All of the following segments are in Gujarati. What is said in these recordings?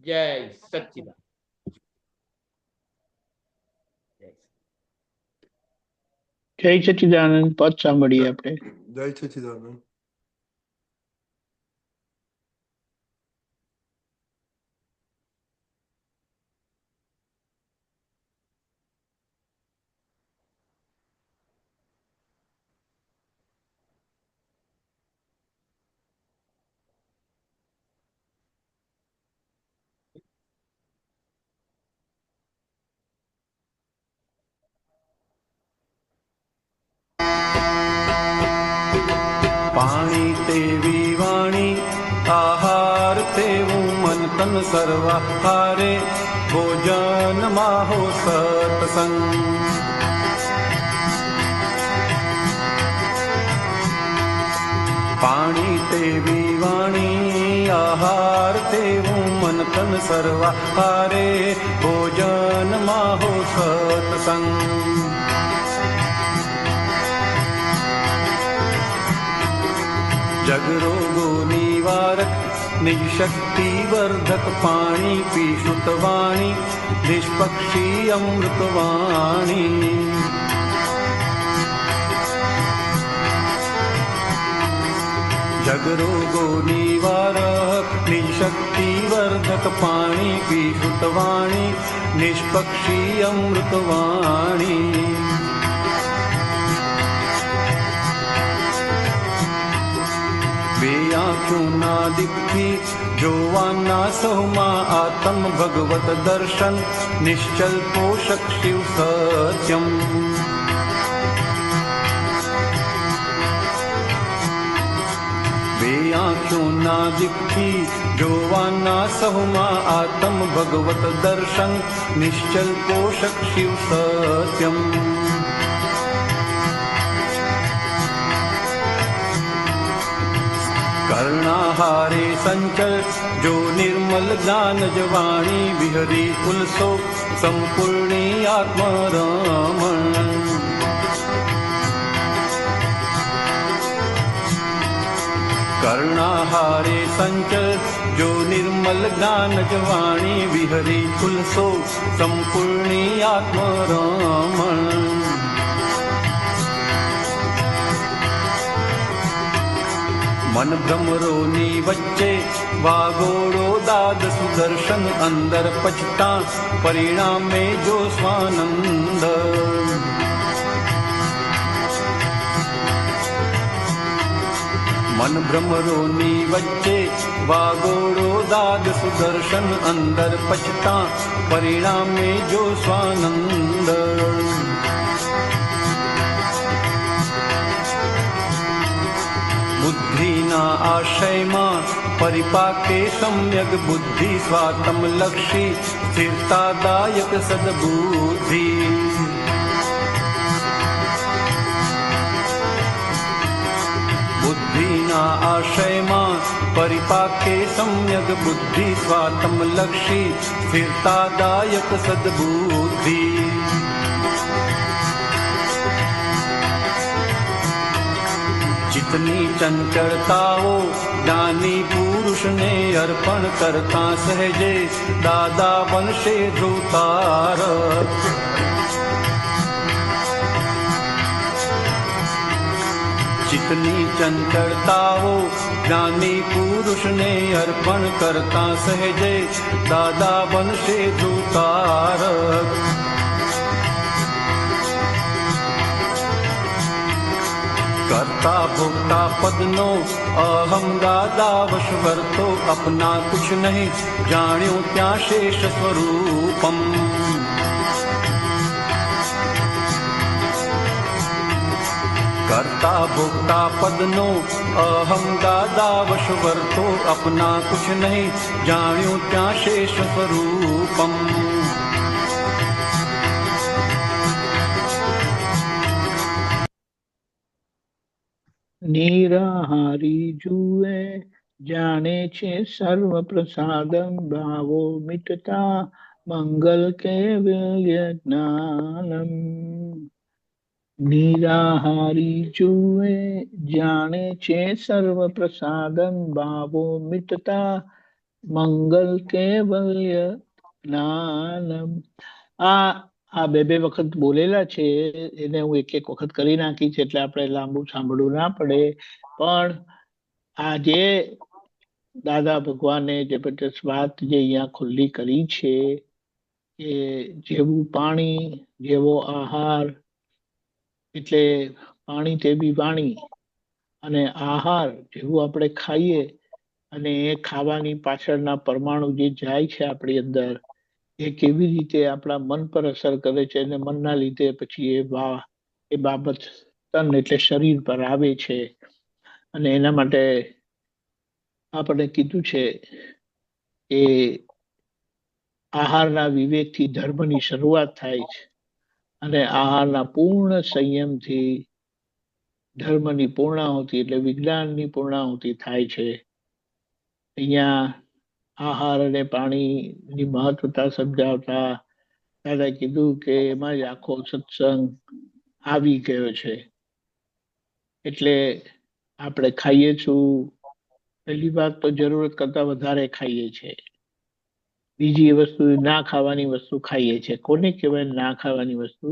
જય સચ્ચિદાનંદ. જય સચ્ચિદાનંદ. પદ સાંભળીએ આપણે. જય સચ્ચિદાનંદ. પાણી તેવી વાણી, આહાર તેવું મન તન સર્વાહારે, ભોજન માહો સત્સંગ. પાણી તેવી વાણી, આહાર તેવું મન તન સર્વાહારે, ભોજન માહો સત્સંગ. જગરોગો નિવારક, નિજ શક્તિ વર્ધક પાણી, પીશુત વાણી, નિષ્પક્ષી અમૃત વાણી. જગરોગો નિવારક, નિજ શક્તિ વર્ધક પાણી, પીશુત વાણી, નિષ્પક્ષી અમૃત વાણી. બે આંખોના દીપથી જોવાના સૌમાં આત્મ ભગવત દર્શન, નિશ્ચલ પોષક શિવ સત્યમ. બે આંખોના દીપથી જોવાના સૌમાં આત્મ ભગવત દર્શન, નિશ્ચલ પોષક શિવ સત્યમ. કર્ણાહારે સંચલ જો નિર્મલ જ્ઞાન જવાણી, વિહરી ઉલ્સો સંપૂર્ણી આત્મરમણ. કર્ણાહારે સંચલ જો નિર્મલ જ્ઞાન જવાણી, વિહરી ઉલ્સો સંપૂર્ણી આત્મરમણ. મન ભ્રમરોની વચ્ચે વાગોળો દાદ સુદર્શન, અંદર પછતા પરિણામે જો સ્વાનંદ. મન ભ્રમરોની વચ્ચે વાગોળો દાદ સુદર્શન, અંદર પછતા પરિણામે જો સ્વાનંદ. બુદ્ધિના આશયમાં પરિપાકે સમ્યક બુદ્ધિ, સ્વાતમ લક્ષી સ્થિરતાદાયક સદબુદ્ધિ. બુદ્ધિના આશયમાં પરિપાકે સમ્યક બુદ્ધિ, સ્વાતમ લક્ષી સ્થિરતાદાયક સદબુદ્ધિ. ચિત્તની ચંચળતાઓ જ્ઞાની પુરુષને અર્પણ કરતા સહેજે દાદા બનશે ધ્રુવતારક. ચિત્તની ચંચળતાઓ જ્ઞાની પુરુષને અર્પણ કરતા સહેજે દાદા બનશે ધ્રુવતારક. કરતા ભોગતા પદનો અહમ દાદા વશ વર્તો, અપના કુછ નહીં જાણ્યું ત્યાં શેષ સ્વરૂપમ. કરતા ભોગતા પદનો અહમ દાદા વશ વર્તો, અપના કુછ નહીં જાણ્યું ત્યાં શેષ સ્વરૂપમ. નિરાહારી જુએ જાણે છે સર્વ પ્રસાદમ, ભાવો મિટતા મંગલ કેવલ્ય જ્ઞાનમ. નિરાહારી જુએ જાણે છે સર્વ પ્રસાદમ, ભાવો મિટતા મંગલ કેવલ્ય જ્ઞાનમ. આ આ બે બે વખત બોલેલા છે, એને હું એક એક વખત કરી નાખી છે એટલે આપણે લાંબુ સાંભળવું ના પડે. પણ આ જે દાદા ભગવાને જબરદસ્ત વાત જે અહીંયા ખુલ્લી કરી છે કે જેવું પાણી, જેવો આહાર, એટલે પાણી તે બી વાણી, અને આહાર જેવું આપણે ખાઈએ અને એ ખાવાની પાછળના પરમાણુ જે જાય છે આપણી અંદર, એ કેવી રીતે આપણા મન પર અસર કરે છે અને મનના લીધે પછી એ બાબત તન એટલે શરીર પર આવે છે. અને એના માટે આપણે કીધું છે કે આહારના વિવેકથી ધર્મની શરૂઆત થાય છે અને આહારના પૂર્ણ સંયમથી ધર્મની પૂર્ણાહુતિ એટલે વિજ્ઞાનની પૂર્ણાહુતિ થાય છે. અહીંયા આહાર અને પાણીની મહત્વતા સમજાવતા દાદા કીધું કે એમાં જ આખો સત્સંગ આવી ગયો છે. એટલે આપણે ખાઈએ છું, પહેલી વાત તો જરૂરત કરતા વધારે ખાઈએ છીએ. બીજી વસ્તુ ના ખાવાની વસ્તુ ખાઈએ છીએ. કોને કહેવાય ના ખાવાની વસ્તુ?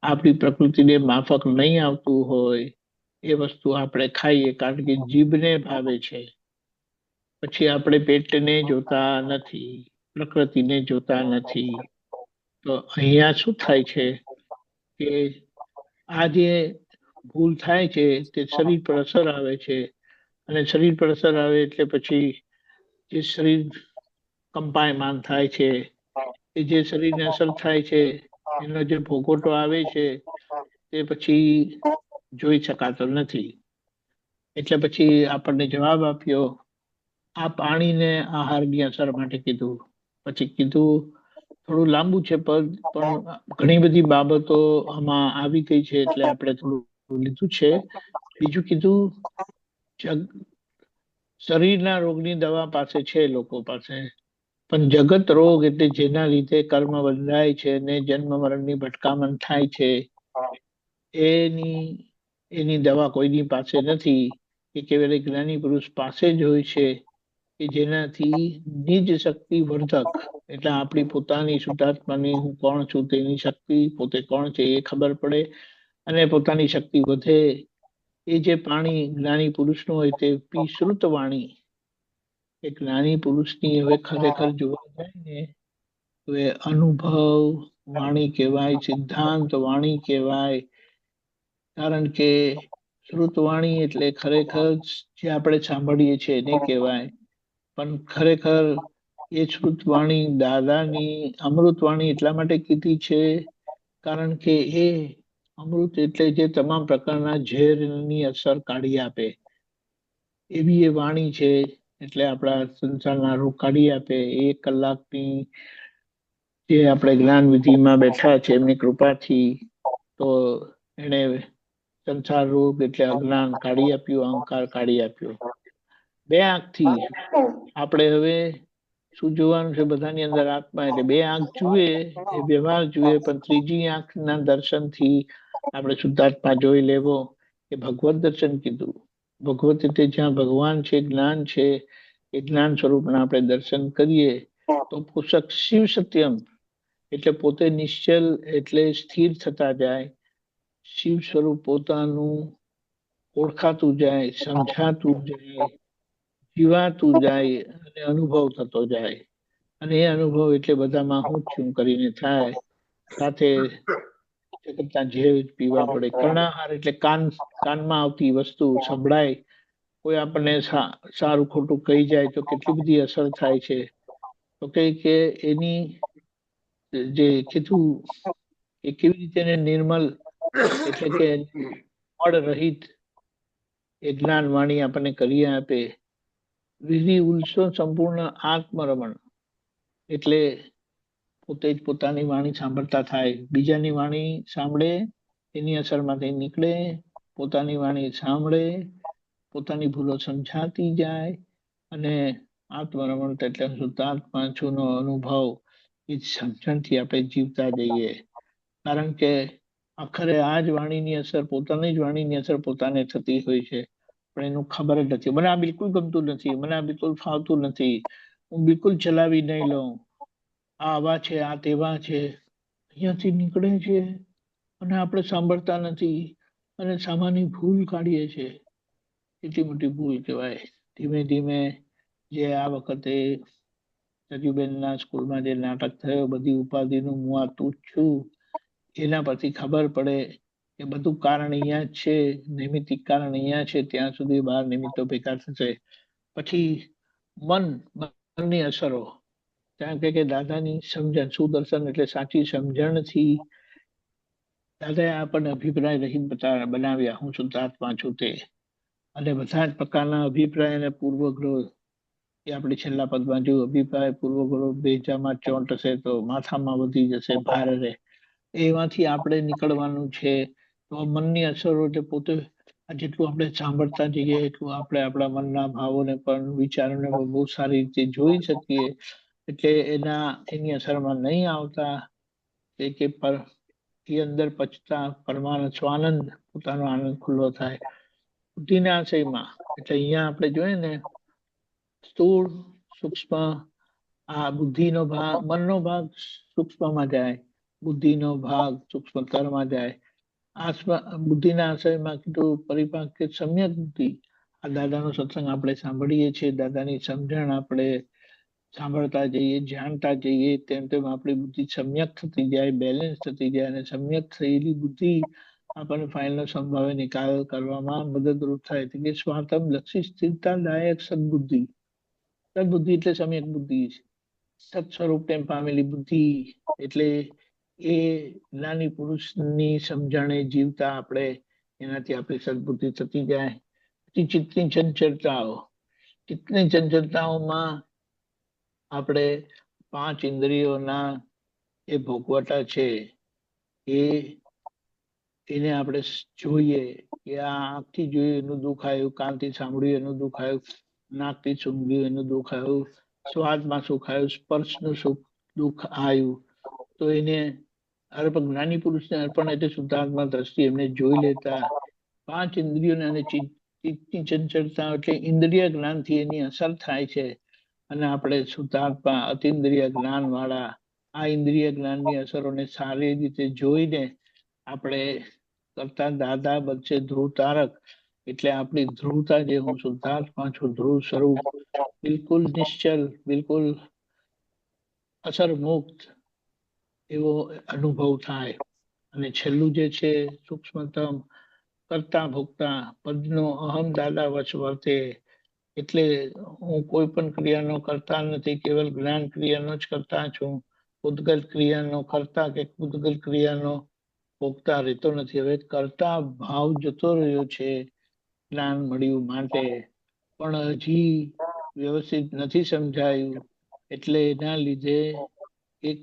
આપણી પ્રકૃતિને માફક નહીં આવતું હોય એ વસ્તુ આપણે ખાઈએ, કારણ કે જીભને ભાવે છે. પછી આપણે પેટને જોતા નથી, પ્રકૃતિને જોતા નથી. તો અહીંયા શું થાય છે કે આ જે ભૂલ થાય છે તે શરીર પર અસર આવે છે, અને શરીર પર અસર આવે એટલે પછી જે શરીર કંપાયમાન થાય છે, એ જે શરીરને અસર થાય છે એનો જે ભોગવટો આવે છે તે પછી જોઈ શકાતો નથી. એટલે પછી આપણને જવાબ આપ્યો, આ પાણીને આહારની અસર માટે કીધું. પછી કીધું થોડું લાંબુ છે પદ, પણ ઘણી બધી બાબતો આમાં આવી ગઈ છે એટલે આપણે થોડું લીધું છે. બીજું કીધું, જગ શરીરના રોગની દવા પાસે છે લોકો પાસે, પણ જગત રોગ એટલે જેના લીધે કર્મ બંધાય છે ને જન્મ મરણની ભટકામણ થાય છે, એની એની દવા કોઈની પાસે નથી. એ કેવળ એક જ્ઞાની પુરુષ પાસે જ હોય છે કે જેનાથી નિજ શક્તિ વર્ધક એટલે આપણી પોતાની શુદ્ધાત્માની હું કોણ છું તેની શક્તિ, પોતે કોણ છે એ ખબર પડે અને પોતાની શક્તિ વધે. એ જે પાણી જ્ઞાની પુરુષનું હોય તે પીશ્રુત વાણી, એ જ્ઞાની પુરુષની હવે ખરેખર જોવા જાય ને તો એ અનુભવ વાણી કહેવાય, સિદ્ધાંત વાણી કહેવાય. કારણ કે શ્રુતવાણી એટલે ખરેખર જે આપણે સાંભળીએ છીએ એને કહેવાય. પણ ખરેખર એ શ્રુતવાણી દાદાની અમૃતવાણી એટલા માટે કીધી છે કારણ કે એ અમૃત એટલે જે તમામ પ્રકારના ઝેરની અસર કાઢી આપે એવી એ વાણી છે. એટલે આપણા સંસારના રોગ કાઢી આપે. 1 કલાકની જે આપણે જ્ઞાન વિધિમાં બેઠા છે એમની કૃપાથી તો એને સંસાર રોગ એટલે અજ્ઞાન કાઢી આપ્યું, અહંકાર કાઢી આપ્યો. 2 આંખથી આપણે હવે શું જોવાનું છે? બધાની અંદર આત્મા, એટલે 2 આંખ જુએ એ વ્યવહાર જુએ, પણ ત્રીજી આંખના દર્શનથી આપણે શુદ્ધાત્મા જોઈ લેવો એ ભગવત દર્શન કીધું. ભગવત એટલે જ્યાં ભગવાન છે, જ્ઞાન છે, એ જ્ઞાન સ્વરૂપના આપણે દર્શન કરીએ તો પોષક શિવ સત્યમ એટલે પોતે નિશ્ચલ એટલે સ્થિર થતા જાય. શિવ સ્વરૂપ પોતાનું ઓળખાતું જાય, સમજાતું જાય, જીવાતું જાય અને અનુભવ થતો જાય. અને એ અનુભવ એટલે બધામાં હું છું કરીને થાય. સાથે જગતના ઝેર પીવા પડે. કર્ણાહાર એટલે કાનમાં આવતી વસ્તુ સંભળાય, કોઈ આપણને સારું ખોટું કહી જાય તો કેટલી બધી અસર થાય છે. તો કઈ કે એની જે કીધું એ કેવી રીતે એને નિર્મલ એટલે કે મળ રહિત એ જ્ઞાન વાણી આપણને કરી આપે. વિધિ ઉલ્સો સંપૂર્ણ આત્મરમણ એટલે પોતે જ પોતાની વાણી સાંભળતા થાય, બીજાની વાણી સાંભળે એની અસરમાંથી નીકળે, પોતાની વાણી સાંભળે, પોતાની ભૂલો સમજાતી જાય અને આત્મરમણ એટલે શુદ્ધાત્મા છુનો અનુભવ એ સમજણથી આપણે જીવતા જઈએ. કારણ કે આખરે આ જ વાણીની અસર, પોતાની જ વાણીની અસર પોતાને થતી હોય છે, પણ એનું ખબર જ નથી. મને આ બિલકુલ ગમતું નથી, મને આ બિલકુલ ફાવતું નથી, હું બિલકુલ ચલાવી નહીં લઉં, આ આવા છે, આ તેવા છે, અહીંયાથી નીકળે છે અને આપણે સાંભળતા નથી અને સામાન્ય ભૂલ કાઢીએ છીએ. એટલી મોટી ભૂલ કહેવાય. ધીમે ધીમે જે આ વખતે સજુબેનના સ્કૂલમાં જે નાટક થયો, બધી ઉપાધિનું હું આ તું જ છું, એના પરથી ખબર પડે કે બધું કારણ અહીંયા જ છે, નૈમિતિક કારણ અહીંયા છે. ત્યાં સુધી બહાર નિમિત્તો ભેગા થશે. પછી મનની અસરો, ત્યાં કે દાદાની સમજણ, સુદર્શન એટલે સાચી સમજણથી દાદાએ આપણને અભિપ્રાય રહિત બનાવ્યા. હું શુદ્ધાત્મા છું તે, અને બધા જ પ્રકારના અભિપ્રાય અને પૂર્વગ્રહ, એ આપણે છેલ્લા પદમાં જોયું. અભિપ્રાય પૂર્વગ્રહ બેજામાં ચોંટશે તો માથામાં વધી જશે, ભારે રહે. એમાંથી આપણે નીકળવાનું છે. તો મનની અસરો એટલે પોતે જેટલું આપણે સાંભળતા જઈએ એટલું આપણે આપણા મનના ભાવોને પણ વિચારોને પણ બહુ સારી રીતે જોઈ શકીએ. એટલે એની અસરમાં નહીં આવતા કે પર એ અંદર પચતા પરમાનંદ સ્વાનંદ, પોતાનો આનંદ ખુલ્લો થાય બુદ્ધિના આશયમાં. એટલે અહીંયા આપણે જોઈએ ને, સ્થૂળ સૂક્ષ્મ, આ બુદ્ધિનો ભાગ, મનનો ભાગ સૂક્ષ્મમાં જાય, બુદ્ધિનો ભાગ સૂક્ષ્મતરમાં જાય. બુદ્ધિના આશયમાં કીધું પરિપાક કે સમ્યક બુદ્ધિ. આ દાદાનો સત્સંગ આપણે સાંભળીએ છીએ, દાદાની સમજણ આપણે સાંભળતા જઈએ, જાણતા જઈએ, તેમ તેમ આપણી બુદ્ધિ સમ્યક થતી જાય, બેલેન્સ થતી જાય. અને સમ્યક થયેલી બુદ્ધિ આપણને ફાઇલનો સંભાવે નિકાલ કરવામાં મદદરૂપ થાય. કે સ્વાતમ લક્ષી સ્થિરતાદાયક સદબુદ્ધિ. સદબુદ્ધિ એટલે સમ્યક બુદ્ધિ, સત સ્વરૂપ તેમ પામેલી બુદ્ધિ. એટલે એ જ્ઞાની પુરુષની સમજણે જીવતા આપણે એનાથી આપણી સદબુદ્ધિ થતી જાય. ચિત્તની ચંચળતાઓ, ચિત્તની ચંચળતાઓમાં આપણે 5 ઇન્દ્રિયોના એ ભોગવટા છે, એને આપણે જોઈએ કે આ આંખથી જોયું એનું દુઃખ આવ્યું, કાનથી સાંભળ્યું એનું દુઃખ આવ્યું, નાકથી સૂંઘ્યું એનું દુઃખ આવ્યું, સ્વાદમાં સુખ આવ્યું, સ્પર્શનું સુખ દુઃખ આવ્યું. તો એને જ્ઞાની પુરુષને અર્પણ એટલે શુદ્ધાત્મા દ્રષ્ટિ એમને જોઈ લેતા 5 ઇન્દ્રિયોને. અને ચિત્તની ચંચળતા એટલે ઇન્દ્રિય જ્ઞાનથી એની અસર થાય છે. અને આપણે શુદ્ધાત્મા અતિન્દ્રિય જ્ઞાન વાળા આ ઇન્દ્રિય જ્ઞાનની અસરોને સારી રીતે જોઈને આપણે કરતા દાદા બનશે ધ્રુવ તારક. એટલે આપણી ધ્રુવતા, જે હું શુદ્ધાત્મા છું, ધ્રુવ સ્વરૂપ, બિલકુલ નિશ્ચલ, બિલકુલ અસર મુક્ત એવો અનુભવ થાય. અને છેલ્લું જે છે સૂક્ષ્મતમ, કરતા ભોગતા પદનો અહમ દાદા વશ વર્તે. એટલે હું કોઈ પણ ક્રિયાનો કરતા નથી, કેવલ જ્ઞાન ક્રિયાનો જ કરતા છું. પૂતગલ ક્રિયાનો કરતા કે પૂતગલ ક્રિયાનો ભોગતા રહેતો નથી. હવે કરતા ભાવ જતો રહ્યો છે જ્ઞાન મળ્યું માટે, પણ હજી વ્યવસ્થિત નથી સમજાયું. એટલે એના લીધે એક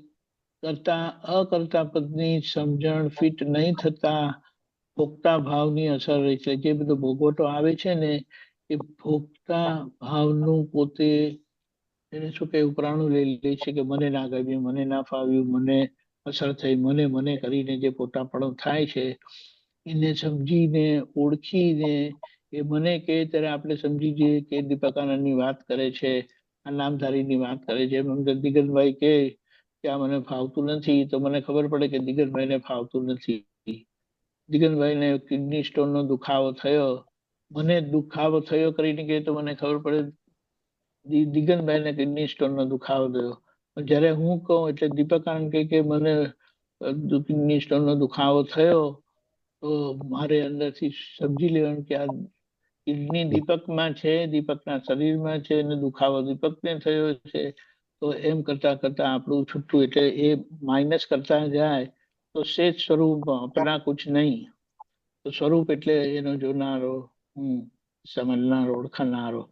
અકર્તા પદની સમજણ ફિટ નહીં થતા ભોગતા ભાવની અસર રહી છે. જે બધો ભોગવટો આવે છે ને, એ ભોગતા ભાવનું પોતે એને શું કે ઉપરાણું લઈ લે છે કે મને ના ગમ્યું, મને ના ફાવ્યું, મને અસર થઈ, મને કરીને જે પોતાપણું થાય છે, એને સમજીને ઓળખીને એ મને કે ત્યારે આપણે સમજી જઈએ કે દીપકાનંદની વાત કરે છે, આ નામધારીની વાત કરે છે. દિગંતભાઈ કે આ મને ફાવતું નથી, તો મને ખબર પડે કે દિગંતભાઈને ફાવતું નથી. દિગંતભાઈને કિડની સ્ટોનનો દુખાવો થયો, મને દુખાવો થયો કરીને કે તો મને ખબર પડે દિગંતભાઈને કિડની સ્ટોનનો દુખાવો થયો. જ્યારે હું કહું એટલે દીપકાનંદ કે મને કિડની સ્ટોનનો દુખાવો થયો, તો મારે અંદરથી સમજી લેવાનું કે આ કિડની દીપકમાં છે, દીપકના શરીરમાં છે, અને દુખાવો દીપકને થયો છે. તો એમ કરતા કરતા આપણું છૂટું, એટલે એ માઇનસ કરતા જાય તો સેજ સ્વરૂપ અપના કુછ નહીં. તો સ્વરૂપ એટલે એનો જોનારો, સમજનારો, ઓળખનારો.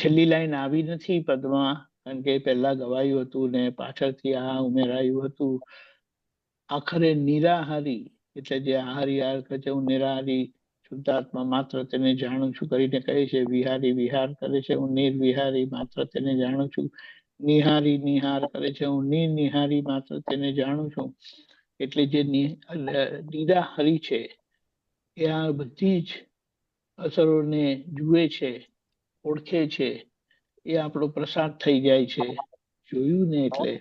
છેલ્લી લાઈન આવી નથી પદમાં, કારણ કે પહેલા ગવાયું હતું ને પાછળથી આ ઉમેરાયું હતું. આખરે નિરાહારી એટલે જે આહારી આહાર કરે છે, હું નિરાહારી શુદ્ધાત્મા માત્ર તેને જાણું છું કરીને કહે છે. વિહારી વિહાર કરે છે, હું નિર્વિહારી માત્ર તેને જાણું છું. નિહારી નિહાર કરે છે, હું નિર્નિહારી માત્ર તેને જાણું છું. એટલે જે નિરાહરી છે એ આ બધી જ અસરોને જુએ છે, ઓળખે છે. એ આપણો પ્રસાદ થઈ જાય છે, જોયું ને એટલે.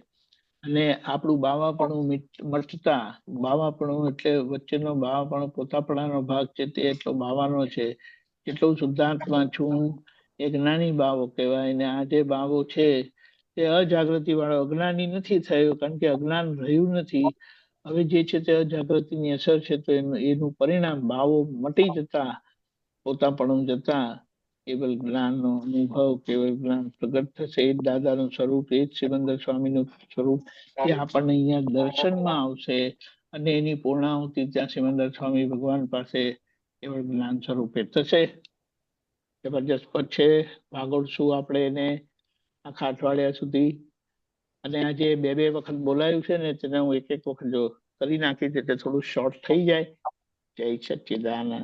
અને આપણું બાવાપણું મટતા, બાવાપણું એટલે વચ્ચેનો બાવાપણો પોતાપણાનો ભાગ છે, તે એટલો બાવાનો છે. એટલો શુદ્ધાત્મા છું, એ જ્ઞાની બાવો કહેવાય. ને આ જે બાવો છે તે અજાગૃતિ વાળો, અજ્ઞાની નથી થયો, કારણ કે અજ્ઞાન રહ્યું નથી. હવે જે છે તે અજાગૃતિની અસર છે, તો એનું પરિણામ બાવો મટી જતા, પોતાપણું જતા કેવલ જ્ઞાનનો અનુભવ, કેવલ જ્ઞાન પ્રગટ થશે. એ જ દાદાનું સ્વરૂપ, એ જ સિમંદર સ્વામીનું સ્વરૂપ, એ આપણને અહીંયા દર્શનમાં આવશે. અને એની પૂર્ણાહુતિ ત્યાં સિમંદર સ્વામી ભગવાન પાસે કેવળ જ્ઞાન સ્વરૂપે થશે. જબરજસ્ત પદ છે. ભાગોળશું આપણે એને આખા અઠવાડિયા સુધી. અને આજે બે વખત બોલાયું છે ને, તેને હું એક વખત જો કરી નાખીશ એટલે થોડું શોર્ટ થઈ જાય. જય સચ્ચિદાનંદ.